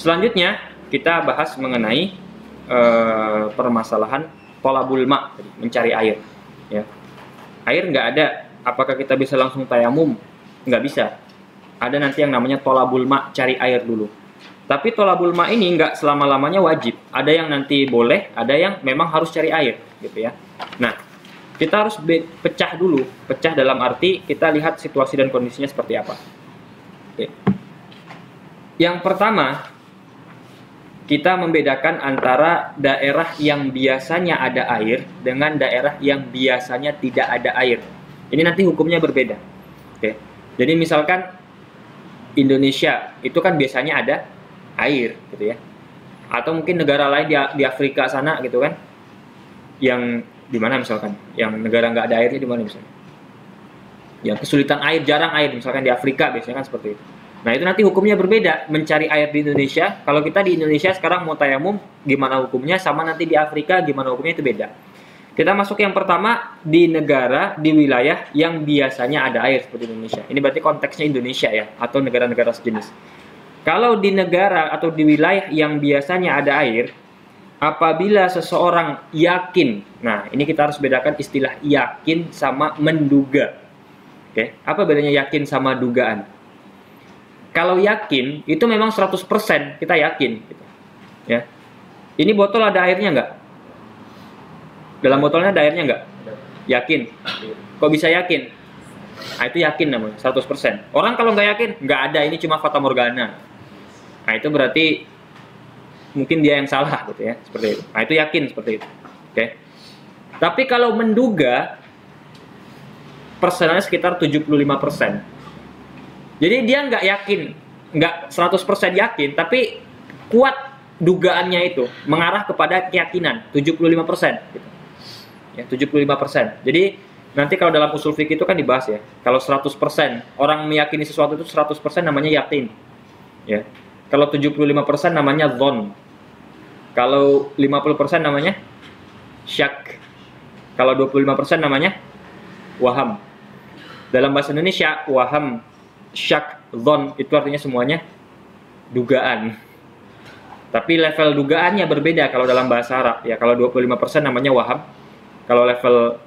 Selanjutnya kita bahas mengenai permasalahan thalabul ma, mencari air. Ya. Air nggak ada, apakah kita bisa langsung tayamum? Nggak bisa. Ada nanti yang namanya thalabul ma, cari air dulu. Tapi thalabul ma ini nggak selama-lamanya wajib. Ada yang nanti boleh, ada yang memang harus cari air, gitu ya. Nah, kita harus pecah dulu. Pecah dalam arti kita lihat situasi dan kondisinya seperti apa. Oke. Yang pertama, kita membedakan antara daerah yang biasanya ada air dengan daerah yang biasanya tidak ada air. Ini nanti hukumnya berbeda. Oke. Jadi misalkan Indonesia itu kan biasanya ada air, gitu ya. Atau mungkin negara lain di Afrika sana, gitu kan. Yang di mana misalkan? Yang negara nggak ada airnya di mana misalnya? Yang kesulitan air, jarang air, misalkan di Afrika biasanya kan seperti itu. Nah, itu nanti hukumnya berbeda. Mencari air di Indonesia, kalau kita di Indonesia sekarang mau tayamum, gimana hukumnya, sama nanti di Afrika gimana hukumnya, itu beda. Kita masuk yang pertama, di negara, di wilayah yang biasanya ada air seperti Indonesia. Ini berarti konteksnya Indonesia ya, atau negara-negara sejenis. Kalau di negara atau di wilayah yang biasanya ada air, apabila seseorang yakin, nah ini kita harus bedakan istilah yakin sama menduga. Oke, apa bedanya yakin sama dugaan? Kalau yakin, itu memang 100% kita yakin. Gitu. Ya. Ini botol ada airnya nggak? Dalam botolnya ada airnya nggak? Yakin. Kok bisa yakin? Nah, itu yakin namanya, 100%. Orang kalau nggak yakin, nggak ada, ini cuma fata morgana. Nah, itu berarti mungkin dia yang salah, gitu ya. Seperti itu. Nah, itu yakin seperti itu. Oke. Tapi kalau menduga, persennya sekitar 75%. Jadi dia nggak yakin, nggak 100% yakin, tapi kuat dugaannya itu, mengarah kepada keyakinan, 75%. Gitu. Ya, 75%. Jadi nanti kalau dalam usul fikih itu kan dibahas ya, kalau 100% orang meyakini sesuatu itu 100% namanya yakin. Ya. Kalau 75% namanya dhon. Kalau 50% namanya syak. Kalau 25% namanya waham. Dalam bahasa Indonesia, waham, syak, dhon itu artinya semuanya dugaan. Tapi level dugaannya berbeda kalau dalam bahasa Arab ya. Kalau 25% namanya waham. Kalau level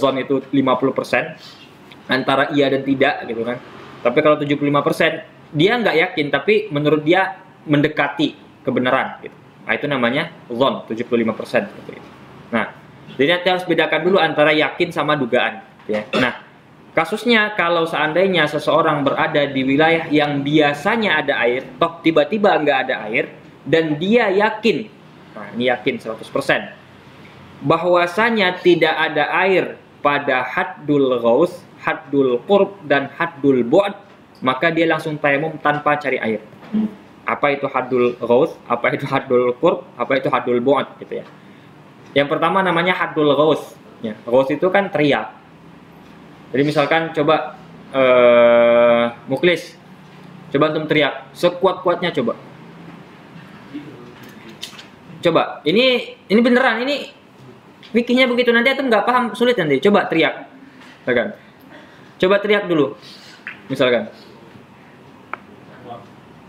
dhon itu 50% antara iya dan tidak gitu kan. Tapi kalau 75% dia nggak yakin tapi menurut dia mendekati kebenaran gitu. Nah, itu namanya dhon, 75% gitu. Nah, jadi nanti harus bedakan dulu antara yakin sama dugaan ya. Nah, kasusnya kalau seandainya seseorang berada di wilayah yang biasanya ada air, toh tiba-tiba nggak ada air, dan dia yakin, nah ini yakin 100%, bahwasanya tidak ada air pada haddul ghaus, haddul qurb, dan haddul bu'd, maka dia langsung tayamum tanpa cari air. Apa itu haddul ghaus, apa itu haddul qurb, apa itu haddul bu'd, gitu ya. Yang pertama namanya haddul ghaus. Ya, ghaus itu kan teriak. Jadi misalkan coba Muklis, coba antum teriak sekuat-kuatnya coba. Coba, ini beneran, ini fikihnya begitu, nanti antum nggak paham, sulit nanti. Coba teriak, misalkan. Coba teriak dulu, misalkan.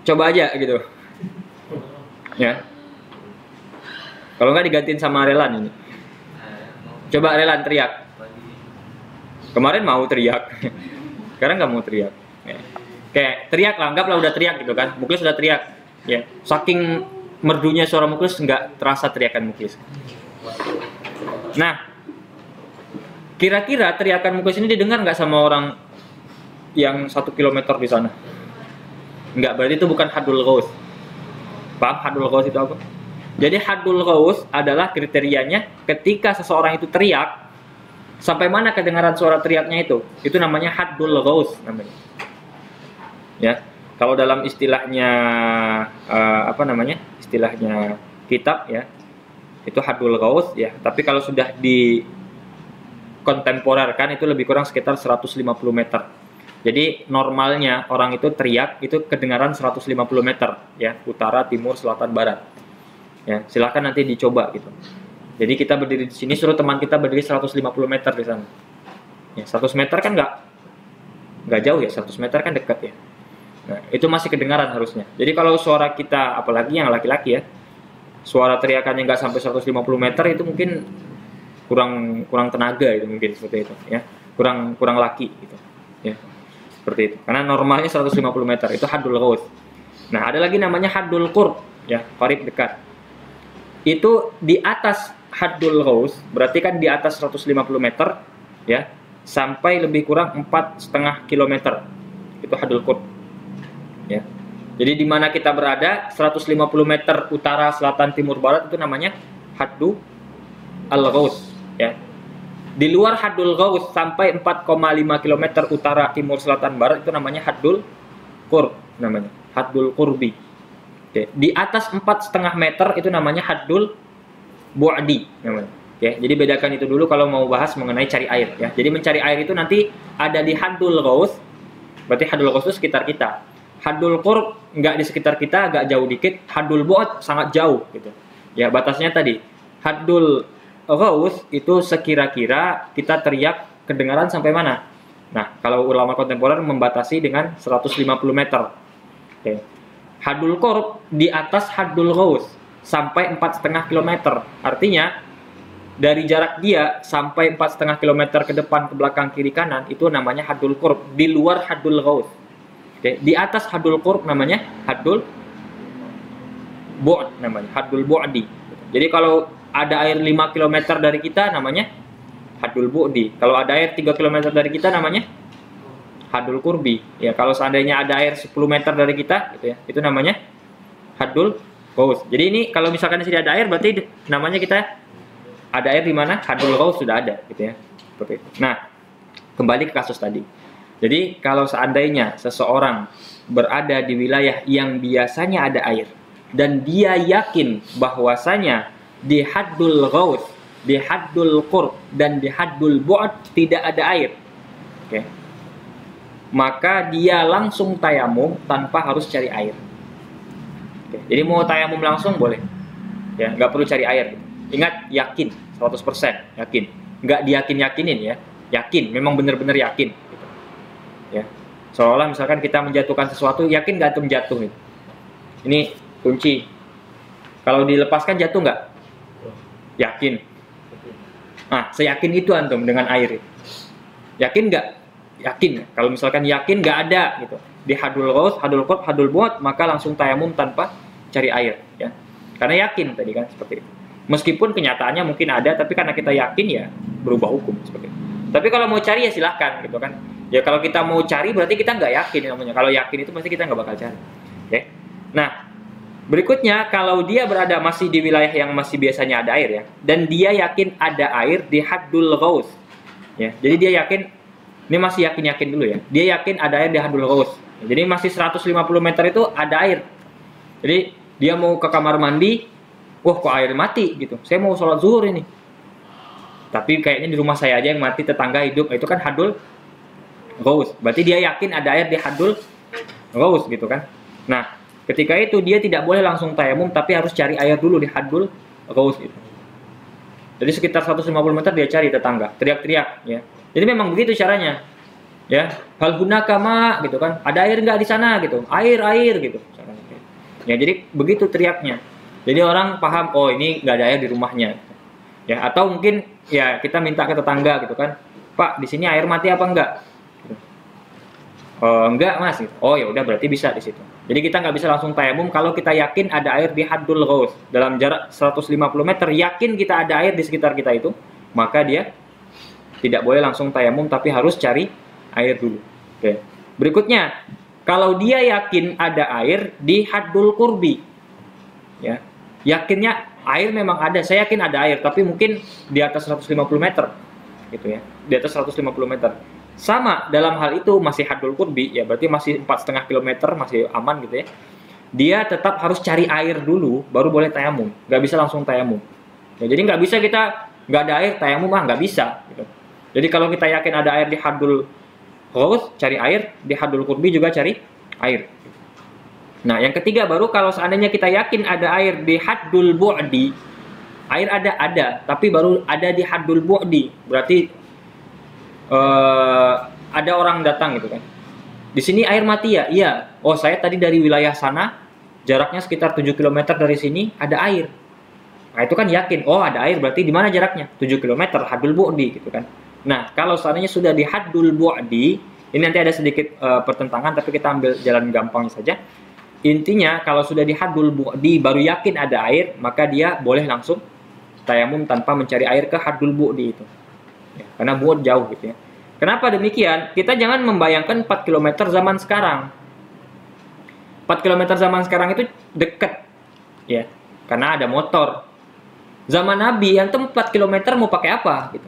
Coba aja gitu, ya. Kalau nggak digantiin sama Relan ini. Coba Relan teriak. Kemarin mau teriak, sekarang nggak mau teriak. Ya. Kayak teriak lah, anggaplah udah teriak gitu kan. Muklis sudah teriak, ya. Saking merdunya suara Muklis nggak terasa teriakan Muklis. Nah, kira-kira teriakan Muklis ini didengar nggak sama orang yang 1 kilometer di sana? Nggak, berarti itu bukan haddul ghaus. Paham haddul ghaus itu apa? Jadi haddul ghaus adalah kriterianya ketika seseorang itu teriak, sampai mana kedengaran suara teriaknya itu namanya haddul ghaus namanya. Ya, kalau dalam istilahnya istilahnya kitab ya, itu haddul ghaus ya. Tapi kalau sudah di kontemporerkan itu lebih kurang sekitar 150 meter. Jadi normalnya orang itu teriak itu kedengaran 150 meter ya, utara, timur, selatan, barat. Ya, silakan nanti dicoba gitu. Jadi kita berdiri di sini, suruh teman kita berdiri 150 meter di sana. Ya, 100 meter kan nggak jauh ya, 100 meter kan dekat ya. Nah, itu masih kedengaran harusnya. Jadi kalau suara kita, apalagi yang laki-laki ya, suara teriakannya nggak sampai 150 meter itu mungkin kurang tenaga itu mungkin seperti itu ya. Kurang laki gitu. Ya. Seperti itu. Karena normalnya 150 meter itu haddul ghaus. Nah, ada lagi namanya haddul qurb ya, qarib dekat. Itu di atas haddul ghaus, berarti kan di atas 150 meter ya, sampai lebih kurang 4,5 kilometer. Itu haddul qurb. Ya. Jadi di mana kita berada 150 meter utara, selatan, timur, barat itu namanya haddu al-ghaus ya. Di luar haddul ghaus sampai 4,5 km utara, timur, selatan, barat itu namanya haddul qurb namanya, haddul qurbi. Oke. Di atas 4,5 meter itu namanya haddul bu'di namanya. Oke. Jadi bedakan itu dulu kalau mau bahas mengenai cari air ya. Jadi mencari air itu nanti ada di haddul ghaus. Berarti haddul ghaus itu sekitar kita. Haddul qurb nggak di sekitar kita, agak jauh dikit. Haddul bu'd sangat jauh gitu. Ya, batasnya tadi. Haddul ghaus itu sekira-kira kita teriak kedengaran sampai mana? Nah, kalau ulama kontemporer membatasi dengan 150 meter. Oke. Haddul qurb di atas haddul ghaus sampai 4,5 km. Artinya dari jarak dia sampai 4,5 km ke depan, ke belakang, kiri, kanan itu namanya haddul qurb, di luar haddul ghaus. Oke, di atas haddul qurb namanya haddul bu'd namanya, haddul bu'di. Jadi kalau ada air 5 km dari kita namanya haddul bu'di. Kalau ada air 3 km dari kita namanya haddul qurbi. Ya, kalau seandainya ada air 10 meter dari kita gitu ya, itu namanya haddul ghaus. Jadi ini kalau misalkan di sini ada air berarti namanya kita ada air di mana haddul ghaus sudah ada gitu ya. Seperti itu. Nah, kembali ke kasus tadi. Jadi kalau seandainya seseorang berada di wilayah yang biasanya ada air dan dia yakin bahwasanya di haddul ghaus, di haddul qurb dan di haddul bu'd tidak ada air. Oke. Maka dia langsung tayamum tanpa harus cari air. Oke. Jadi mau tayamum langsung boleh. Ya, nggak perlu cari air. Ingat, yakin 100% yakin. Nggak diyakin-yakinin ya. Yakin, memang benar-benar yakin. Ya, seolah misalkan kita menjatuhkan sesuatu, yakin nggak antum jatuh nih? Ini kunci. Kalau dilepaskan jatuh nggak? Yakin. Nah, seyakin itu antum dengan air. Yakin nggak? Yakin. Kalau misalkan yakin nggak ada gitu di haddul ghaus, haddul qurb, haddul bu'd, maka langsung tayamum tanpa cari air. Ya, karena yakin tadi kan seperti itu. Meskipun kenyataannya mungkin ada, tapi karena kita yakin ya berubah hukum seperti itu. Tapi kalau mau cari ya silahkan gitu kan. Ya kalau kita mau cari berarti kita nggak yakin namanya. Kalau yakin itu pasti kita nggak bakal cari. Oke. Nah, berikutnya kalau dia berada masih di wilayah yang masih biasanya ada air ya, dan dia yakin ada air di haddul ghaus. Ya, jadi dia yakin, ini masih yakin dulu ya. Dia yakin ada air di haddul ghaus. Jadi masih 150 meter itu ada air. Jadi dia mau ke kamar mandi, wah kok air mati gitu. Saya mau sholat zuhur ini. Tapi kayaknya di rumah saya aja yang mati, tetangga hidup. Itu kan haddul ghaus. Berarti dia yakin ada air di haddul ghaus gitu kan. Nah, ketika itu dia tidak boleh langsung tayamum tapi harus cari air dulu di haddul ghaus gitu. Jadi sekitar 150 meter dia cari tetangga, teriak-teriak ya. Jadi memang begitu caranya. Ya, hal hunaka ma gitu kan. Ada air enggak di sana gitu. Air gitu. Ya, jadi begitu teriaknya. Jadi orang paham, oh ini enggak ada air di rumahnya. Ya, atau mungkin ya kita minta ke tetangga gitu kan. Pak, di sini air mati apa enggak? Enggak mas, oh ya udah berarti bisa di situ. Jadi kita nggak bisa langsung tayamum kalau kita yakin ada air di haddul ghaus dalam jarak 150 meter, yakin kita ada air di sekitar kita itu, maka dia tidak boleh langsung tayamum tapi harus cari air dulu. Oke. Berikutnya, kalau dia yakin ada air di haddul qurbi, ya yakinnya air memang ada, saya yakin ada air tapi mungkin di atas 150 meter, gitu ya, di atas 150 meter. Sama dalam hal itu masih haddul qurbi ya, berarti masih 4,5 km, masih aman gitu ya. Dia tetap harus cari air dulu baru boleh tayamum, nggak bisa langsung tayamum ya. Jadi nggak bisa kita nggak ada air tayamum nggak bisa gitu. Jadi kalau kita yakin ada air di haddul ghaus, cari air, di haddul qurbi juga cari air. Nah yang ketiga baru kalau seandainya kita yakin ada air di haddul bu'di, air ada tapi baru ada di haddul bu'di, berarti ada orang datang gitu kan. Di sini air mati ya? Iya. Oh, saya tadi dari wilayah sana, jaraknya sekitar 7 km dari sini, ada air. Nah, itu kan yakin. Oh, ada air, berarti di mana jaraknya? 7 km, haddul bu'di, gitu kan. Nah, kalau seandainya sudah di haddul bu'di, ini nanti ada sedikit pertentangan, tapi kita ambil jalan gampangnya saja. Intinya, kalau sudah di haddul bu'di, baru yakin ada air, maka dia boleh langsung tayamum tanpa mencari air ke haddul bu'di itu. Ya, karena bu'd jauh, gitu ya. Kenapa demikian? Kita jangan membayangkan 4 km zaman sekarang. 4 km zaman sekarang itu dekat, ya, karena ada motor. Zaman Nabi yang 4 km mau pakai apa? Gitu.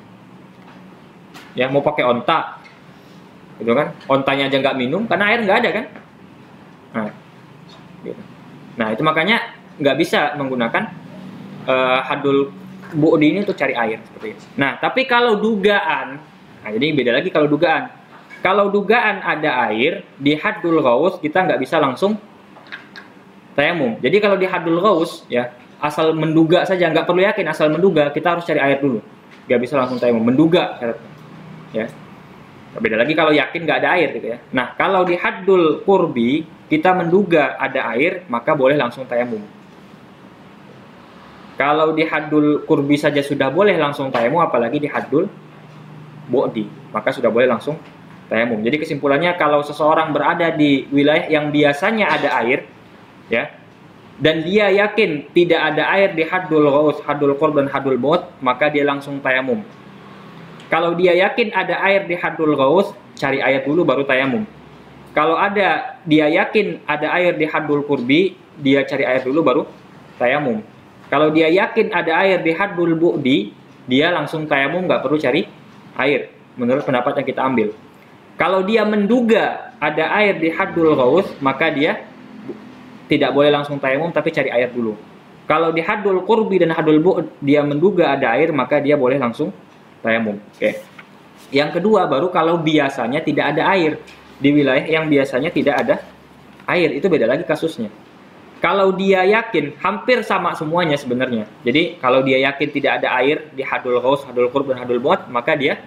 Ya, mau pakai onta, gitu kan? Ontanya aja nggak minum karena air nggak ada kan? Nah, gitu. Nah, itu makanya nggak bisa menggunakan hadul bu'di ini untuk cari air seperti itu. Nah, tapi kalau dugaan, nah jadi beda lagi kalau dugaan. Kalau dugaan ada air di haddul ghaus, kita nggak bisa langsung tayamum. Jadi kalau di haddul ghaus, ya, asal menduga saja, nggak perlu yakin, asal menduga, kita harus cari air dulu. Nggak bisa langsung tayamum, menduga syaratnya. Ya. Beda lagi kalau yakin nggak ada air gitu ya. Nah, kalau di haddul qurbi, kita menduga ada air, maka boleh langsung tayamum. Kalau di haddul qurbi saja sudah boleh langsung tayamum, apalagi di haddul bu'di, maka sudah boleh langsung tayamum. Jadi kesimpulannya, kalau seseorang berada di wilayah yang biasanya ada air, ya, dan dia yakin tidak ada air di haddul ghaus, haddul qurb dan haddul bu'd, maka dia langsung tayamum. Kalau dia yakin ada air di haddul ghaus, cari air dulu baru tayamum. Kalau dia yakin ada air di haddul qurbi, dia cari air dulu baru tayamum. Kalau dia yakin ada air di haddul bu'di, dia langsung tayamum, nggak perlu cari air, menurut pendapat yang kita ambil. Kalau dia menduga ada air di haddul ghaus, maka dia tidak boleh langsung tayamum, tapi cari air dulu. Kalau di haddul qurbi dan haddul bu'd dia menduga ada air, maka dia boleh langsung tayamum. Oke. Yang kedua, baru kalau biasanya tidak ada air di wilayah yang biasanya tidak ada air, itu beda lagi kasusnya. Kalau dia yakin, hampir sama semuanya sebenarnya. Jadi kalau dia yakin tidak ada air di haddul ghaus, haddul qurb dan haddul bu'd, maka dia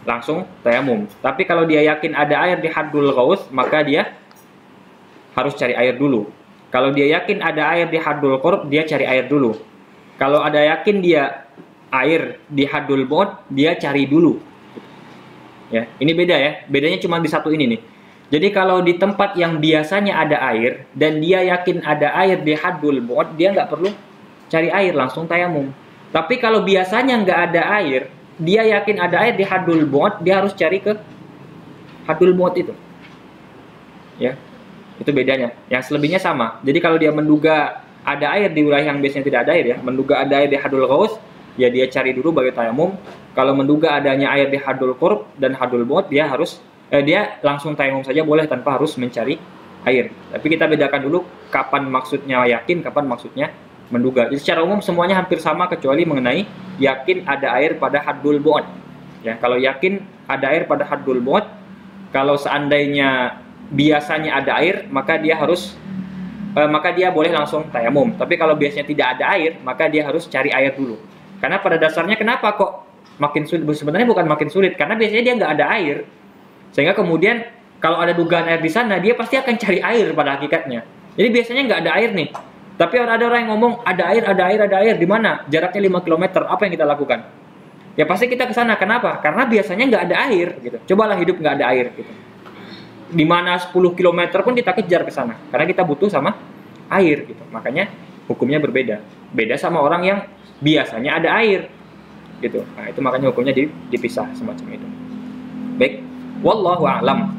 langsung tayamum. Tapi kalau dia yakin ada air di haddul ghaus, maka dia harus cari air dulu. Kalau dia yakin ada air di haddul qurb, dia cari air dulu. Kalau ada yakin dia air di haddul bu'd, dia cari dulu. Ya, ini beda ya. Bedanya cuma di satu ini nih. Jadi kalau di tempat yang biasanya ada air dan dia yakin ada air di haddul bu'd, dia nggak perlu cari air, langsung tayamum. Tapi kalau biasanya nggak ada air, dia yakin ada air di haddul bu'd, dia harus cari ke haddul bu'd itu. Ya, itu bedanya. Yang selebihnya sama. Jadi kalau dia menduga ada air di wilayah yang biasanya tidak ada air, ya, menduga ada air di haddul ghaus, ya dia cari dulu baru tayamum. Kalau menduga adanya air di haddul qurb dan haddul bu'd, dia langsung tayamum saja boleh tanpa harus mencari air. Tapi kita bedakan dulu kapan maksudnya yakin, kapan maksudnya menduga. Jadi secara umum semuanya hampir sama kecuali mengenai yakin ada air pada haddul bu'd. Ya, kalau yakin ada air pada haddul bu'd, kalau seandainya biasanya ada air, maka dia boleh langsung tayamum. Tapi kalau biasanya tidak ada air, maka dia harus cari air dulu. Karena pada dasarnya kenapa kok makin sulit? Sebenarnya bukan makin sulit, karena biasanya dia nggak ada air. Sehingga kemudian kalau ada dugaan air di sana, dia pasti akan cari air pada hakikatnya. Jadi biasanya nggak ada air nih. Tapi ada orang yang ngomong ada air, di mana? Jaraknya 5 km. Apa yang kita lakukan? Ya pasti kita ke sana. Kenapa? Karena biasanya nggak ada air. Gitu. Cobalah hidup nggak ada air. Gitu. Di mana 10 km pun kita kejar ke sana. Karena kita butuh sama air. Gitu. Makanya hukumnya berbeda. Beda sama orang yang biasanya ada air. Gitu. Nah itu makanya hukumnya dipisah semacam itu. Baik. Wallahu a'lam.